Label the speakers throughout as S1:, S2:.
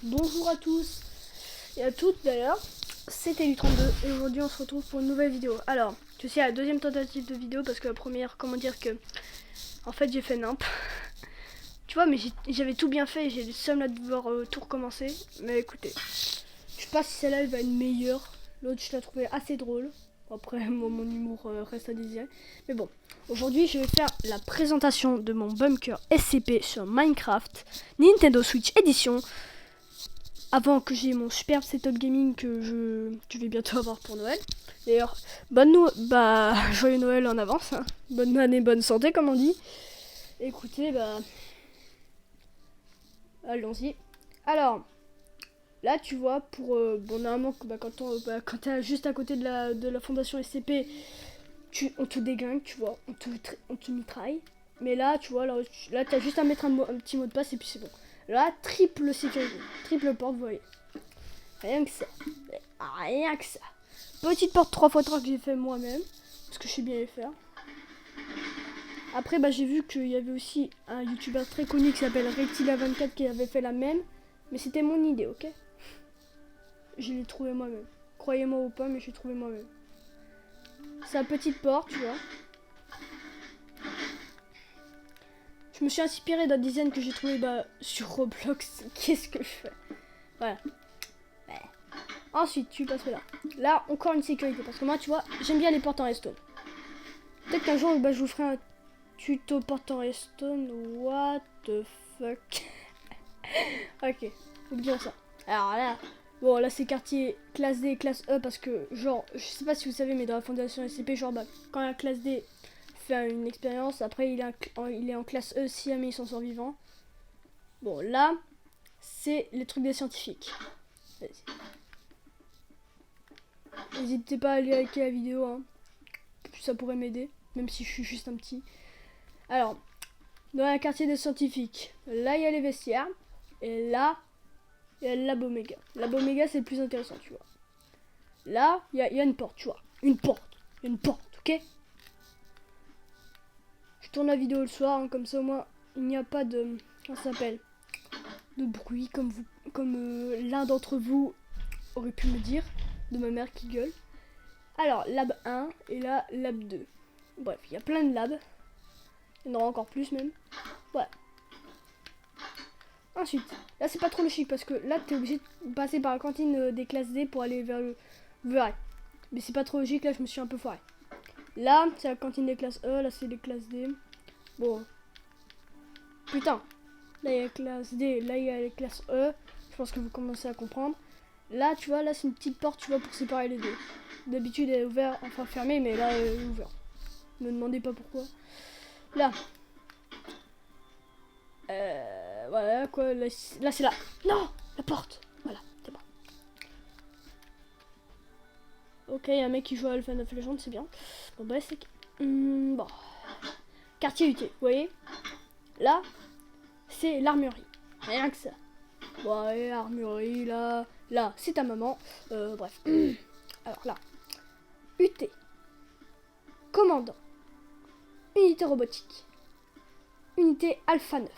S1: Bonjour à tous et à toutes d'ailleurs, c'était Lu32 et aujourd'hui on se retrouve pour une nouvelle vidéo. Alors, je suis à la deuxième tentative de vidéo parce que la première, comment dire que, en fait j'ai fait nimp. Tu vois, mais j'avais tout bien fait et j'ai le seum là de devoir tout recommencer. Mais écoutez, je sais pas si celle-là elle va être meilleure, l'autre je la trouvais assez drôle. Après, mon humour reste à désirer. Mais bon, aujourd'hui, je vais faire la présentation de mon bunker SCP sur Minecraft Nintendo Switch Edition. Avant que j'ai mon superbe setup gaming que je vais bientôt avoir pour Noël. D'ailleurs, joyeux Noël en avance. Hein. Bonne année, bonne santé, comme on dit. Écoutez, allons-y. Alors, là, tu vois, normalement, quand t'es juste à côté de la fondation SCP, on te déglingue, tu vois, on te mitraille. Mais là, tu vois, là t'as juste à mettre un petit mot de passe et puis c'est bon. Là, triple sécurité, triple porte, vous voyez. Rien que ça. Rien que ça. Petite porte 3x3 que j'ai fait moi-même. Parce que je sais bien les faire. Après, j'ai vu qu'il y avait aussi un youtubeur très connu qui s'appelle Reptila24 qui avait fait la même. Mais c'était mon idée, ok? Je l'ai trouvé moi-même. Croyez-moi ou pas, mais je l'ai trouvé moi-même. Sa petite porte, tu vois. Je me suis inspiré d'un design que j'ai trouvé sur Roblox. Qu'est-ce que je fais? Voilà. Ensuite, tu passes là. Là, encore une sécurité. Parce que moi, tu vois, j'aime bien les portes en redstone. Peut-être qu'un jour, je vous ferai un tuto porte en redstone. What the fuck? Ok, oublions ça. Alors là, bon, là, c'est quartier classe D et classe E. Parce que, genre, je sais pas si vous savez, mais dans la fondation SCP, genre, quand la classe D fait une expérience, après, il est en classe E si jamais il s'en sort vivant. Bon, là, c'est les trucs des scientifiques. Vas-y. N'hésitez pas à aller liker la vidéo, hein. Ça pourrait m'aider, même si je suis juste un petit. Alors, dans un quartier des scientifiques, là il y a les vestiaires, et là, il y a le lab Oméga. Le lab Oméga c'est le plus intéressant, tu vois. Là, il y a une porte, tu vois. Une porte, ok? Je tourne la vidéo le soir, hein, comme ça au moins, il n'y a pas de... Comment ça s'appelle? De bruit, comme l'un d'entre vous aurait pu me dire, de ma mère qui gueule. Alors, lab 1 et là, lab 2. Bref, il y a plein de labs. Il y en aura encore plus même. Voilà. Ensuite, là c'est pas trop logique parce que là t'es obligé de passer par la cantine des classes D pour aller vers le vrai. Mais c'est pas trop logique, là je me suis un peu foiré. Là c'est la cantine des classes E, là c'est les classes D. Bon. Putain. Là il y a la classe D, là il y a les classes E. Je pense que vous commencez à comprendre. Là tu vois, là c'est une petite porte, tu vois, pour séparer les deux. D'habitude elle est ouverte, enfin fermée, mais là elle est ouverte. Ne me demandez pas pourquoi. Là. Voilà quoi, là c'est là. Non, la porte. Voilà, c'est bon. Ok, il y a un mec qui joue à Alpha 9 Legends, c'est bien. Bon bah c'est... bon. Quartier UT, vous voyez? Là, c'est l'armurerie. Rien que ça. Ouais, armurerie, là, c'est ta maman. Bref. Alors là. UT. Commandant. Unité robotique. Unité Alpha 9.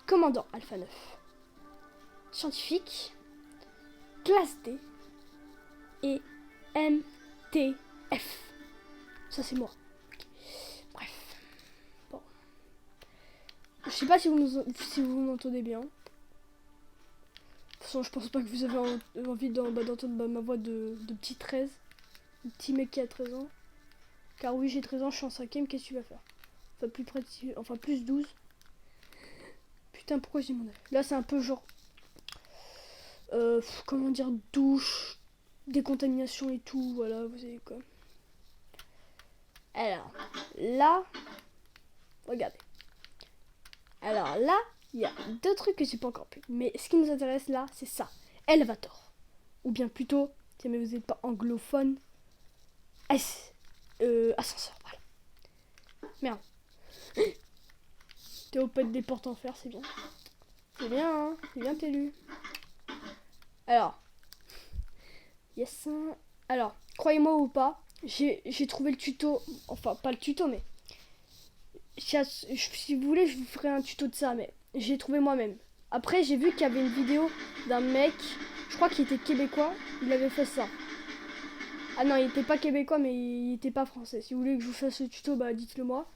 S1: Commandant Alpha 9. Scientifique. Classe D. Et MTF. Ça c'est moi. Okay. Bref. Bon. Je sais pas si vous m'entendez bien. De toute façon, je pense pas que vous avez envie d'entendre ma voix de petit 13. De petit mec qui a 13 ans. Car oui, j'ai 13 ans, je suis en 5ème, qu'est-ce que tu vas faire? Enfin, plus 12. Putain, pourquoi j'ai mon âge? Là, c'est un peu genre... comment dire, douche, décontamination et tout, voilà, vous savez quoi. Alors, là, regardez. Alors là, il y a deux trucs que j'ai pas encore pu. Mais ce qui nous intéresse là, c'est ça. Elevator. Ou bien plutôt, si vous n'êtes pas anglophone, ascenseur, voilà. Merde. T'es au pet des portes en fer, c'est bien. C'est bien, hein. C'est bien t'élu. Alors. Yes. Alors, croyez-moi ou pas, j'ai trouvé le tuto. Enfin, pas le tuto, mais... Si vous voulez, je vous ferai un tuto de ça, mais j'ai trouvé moi-même. Après, j'ai vu qu'il y avait une vidéo d'un mec, je crois qu'il était québécois, il avait fait ça. Ah non, il était pas québécois, mais il était pas français. Si vous voulez que je vous fasse le tuto, bah dites-le moi.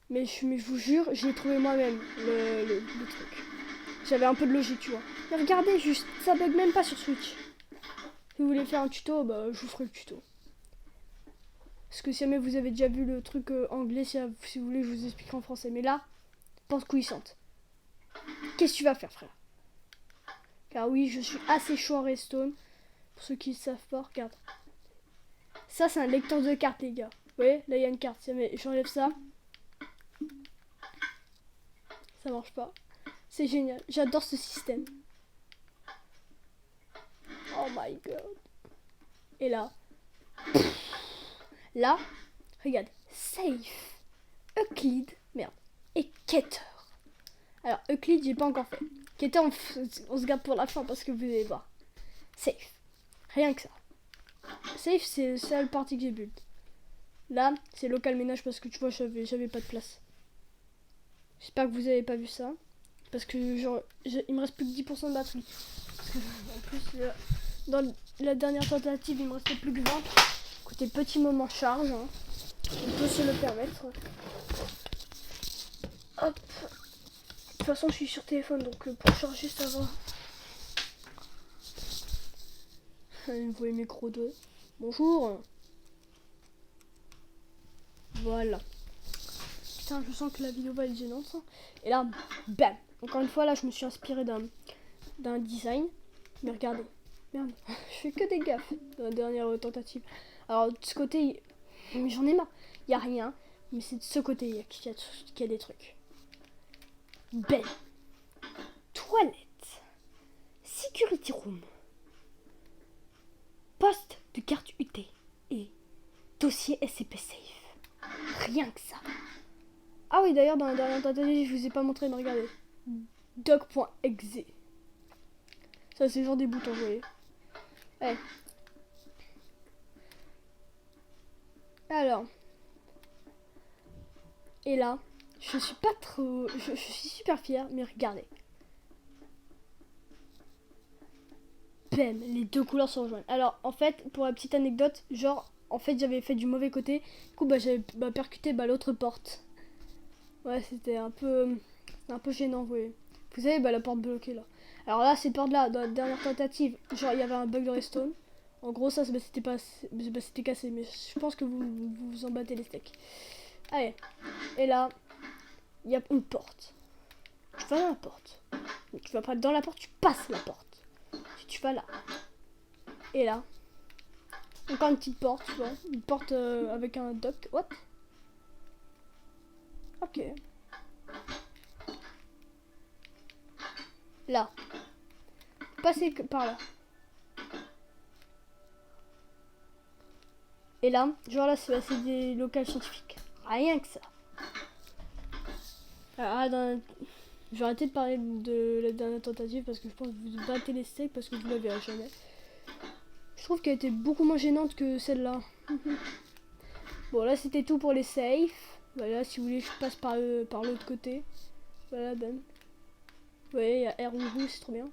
S1: Mais je vous jure, j'ai trouvé moi-même le truc. J'avais un peu de logique, tu vois. Mais regardez, juste, ça bug même pas sur Switch. Si vous voulez faire un tuto, bah je vous ferai le tuto. Parce que si jamais vous avez déjà vu le truc anglais, si vous voulez, je vous expliquerai en français. Mais là, pense couillissante. Qu'est-ce que tu vas faire, frère? Car oui, je suis assez chaud en redstone. Pour ceux qui ne savent pas, regarde. Ça, c'est un lecteur de cartes, les gars. Vous voyez, là, il y a une carte. Si jamais j'enlève ça, ça marche pas. C'est génial. J'adore ce système. Oh my god. Et là, regarde. Safe. Euclid. Merde. Et Keter. Alors, Euclid, j'ai pas encore fait. Keter, on se garde pour la fin parce que vous allez voir. Safe. Rien que ça. Safe, c'est la seule partie que j'ai build. Là, c'est local ménage parce que tu vois, j'avais pas de place. J'espère que vous avez pas vu ça. Parce que genre, il me reste plus que 10% de batterie. Parce que, en plus, dans la dernière tentative, il me restait plus que 20. Écoutez, petit moment charge. Hein. On peut se le permettre. Hop. De toute façon, je suis sur téléphone, donc pour charger, ça va. Vous voyez micro 2. Bonjour. Voilà. Putain, je sens que la vidéo va être gênante. Hein. Et là, bam. Encore une fois, là, je me suis inspiré d'un design. Mais regardez. Merde. Je fais que des gaffes dans la dernière tentative. Alors, de ce côté, j'en ai marre. Il n'y a rien. Mais c'est de ce côté qu'il y a des trucs. Belle. Toilette. Security room. Poste de carte UT. Et dossier SCP Safe. Rien que ça. Ah oui, d'ailleurs, dans la dernière tentative, je vous ai pas montré, mais regardez. Doc.exe. Ça, c'est genre des boutons, vous voyez. Ouais. Alors. Et là, je suis pas trop... Je suis super fière, mais regardez. Bam, les deux couleurs se rejoignent. Alors, en fait, pour la petite anecdote, genre, en fait, j'avais fait du mauvais côté. Du coup, j'avais percuté l'autre porte. Ouais, c'était un peu gênant, vous voyez. Vous savez, la porte bloquée, là. Alors là, ces portes-là, dans la dernière tentative, genre, il y avait un bug de redstone. En gros, ça, c'était cassé. Mais je pense que vous en battez les steaks. Allez. Et là, il y a une porte. Tu vas dans la porte. Mais tu vas pas dans la porte, tu passes la porte. Tu vas là. Et là, encore une petite porte, tu vois. Une porte avec un dock. What? Ok. Là. Passer par là. Et là, genre là, c'est des locales scientifiques. Rien que ça. Je vais arrêter de parler de la dernière tentative parce que je pense que vous battez les steaks parce que vous la verrez jamais. Je trouve qu'elle était beaucoup moins gênante que celle-là. Bon, là, c'était tout pour les safes. Voilà, si vous voulez, je passe par l'autre côté. Voilà, ben. Vous voyez, il y a R rouge, c'est trop bien.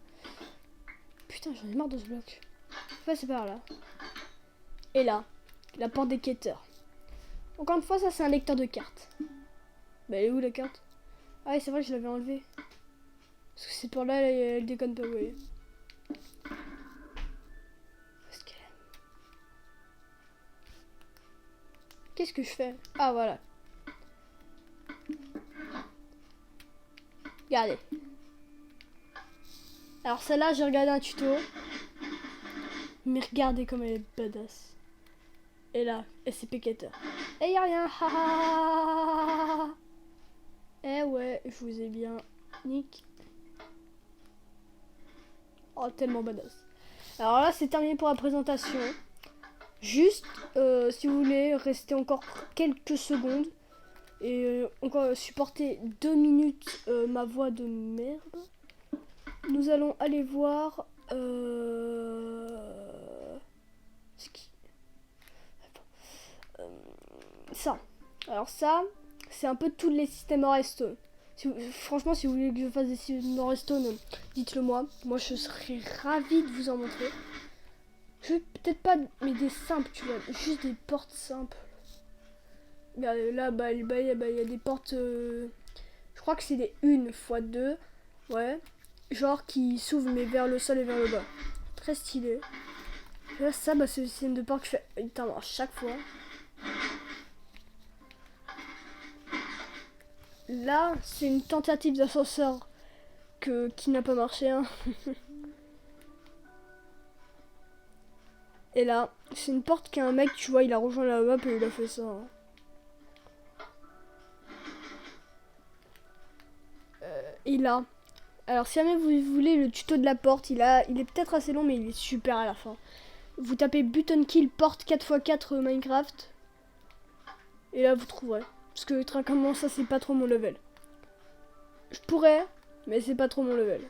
S1: Putain, j'en ai marre de ce bloc. Enfin, c'est par là. Et là, la porte des quêteurs. Encore une fois, ça, c'est un lecteur de cartes. Bah, elle est où la carte? Ah, oui, c'est vrai que je l'avais enlevé. Parce que cette porte-là, elle déconne pas, vous voyez. Qu'est-ce que je fais? Ah, voilà. Regardez. Alors celle-là, j'ai regardé un tuto. Mais regardez comme elle est badass. Et là, SCP Keter. Et y'a rien. Eh ouais, je vous ai bien nick. Oh, tellement badass. Alors là, c'est terminé pour la présentation. Juste, si vous voulez, rester encore quelques secondes. Et encore supporter 2 minutes ma voix de merde. Nous allons aller voir ça. Alors ça, c'est un peu tous les systèmes redstone. Franchement, si vous voulez que je fasse des Silver Redstone, dites-le moi. Moi, je serais ravie de vous en montrer. Je peut-être pas, mais des simples, tu vois. Juste des portes simples. Là, il y a des portes... je crois que c'est des 1x2. Ouais. Genre qui s'ouvrent, mais vers le sol et vers le bas. Très stylé. Et là, ça, c'est le système de porte que je fais... Putain, à chaque fois. Là, c'est une tentative d'ascenseur qui n'a pas marché. Hein. Et là, c'est une porte qu'un mec, tu vois, il a rejoint la map et il a fait ça. Hein. Et là, alors si jamais vous voulez le tuto de la porte, il est peut-être assez long, mais il est super à la fin. Vous tapez button kill porte 4x4 Minecraft. Et là, vous trouverez. Parce que comment ça, c'est pas trop mon level. Je pourrais, mais c'est pas trop mon level.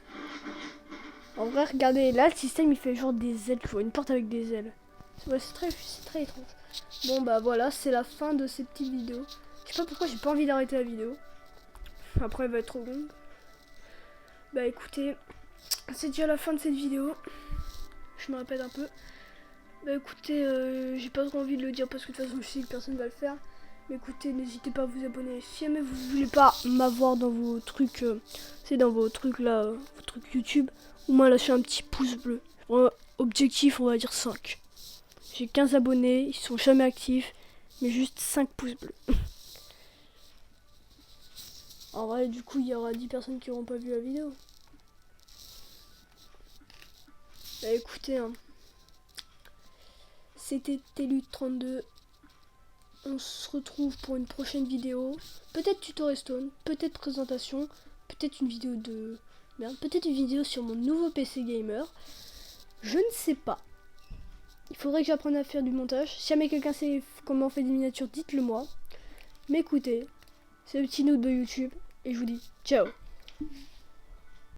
S1: En vrai, regardez, là, le système, il fait genre des ailes, tu vois, une porte avec des ailes. Ouais, c'est très étrange. Bon, bah voilà, c'est la fin de ces petites vidéos. Je sais pas pourquoi j'ai pas envie d'arrêter la vidéo. Après, elle va être trop longue. Bah écoutez, c'est déjà la fin de cette vidéo. Je me répète un peu. Bah écoutez, j'ai pas trop envie de le dire parce que de toute façon, je sais que personne va le faire. Mais écoutez, n'hésitez pas à vous abonner. Si jamais vous voulez pas m'avoir dans vos trucs, c'est dans vos trucs là, vos trucs YouTube, au moins lâchez un petit pouce bleu. Objectif, on va dire 5. J'ai 15 abonnés, ils sont jamais actifs, mais juste 5 pouces bleus. En vrai, du coup, il y aura 10 personnes qui n'auront pas vu la vidéo. Bah écoutez, hein, c'était Télu32. On se retrouve pour une prochaine vidéo. Peut-être tuto Redstone, peut-être présentation, peut-être une vidéo de... Merde, peut-être une vidéo sur mon nouveau PC gamer. Je ne sais pas. Il faudrait que j'apprenne à faire du montage. Si jamais quelqu'un sait comment on fait des miniatures, dites-le moi. Mais écoutez, c'est le petit noob de YouTube. Et je vous dis ciao.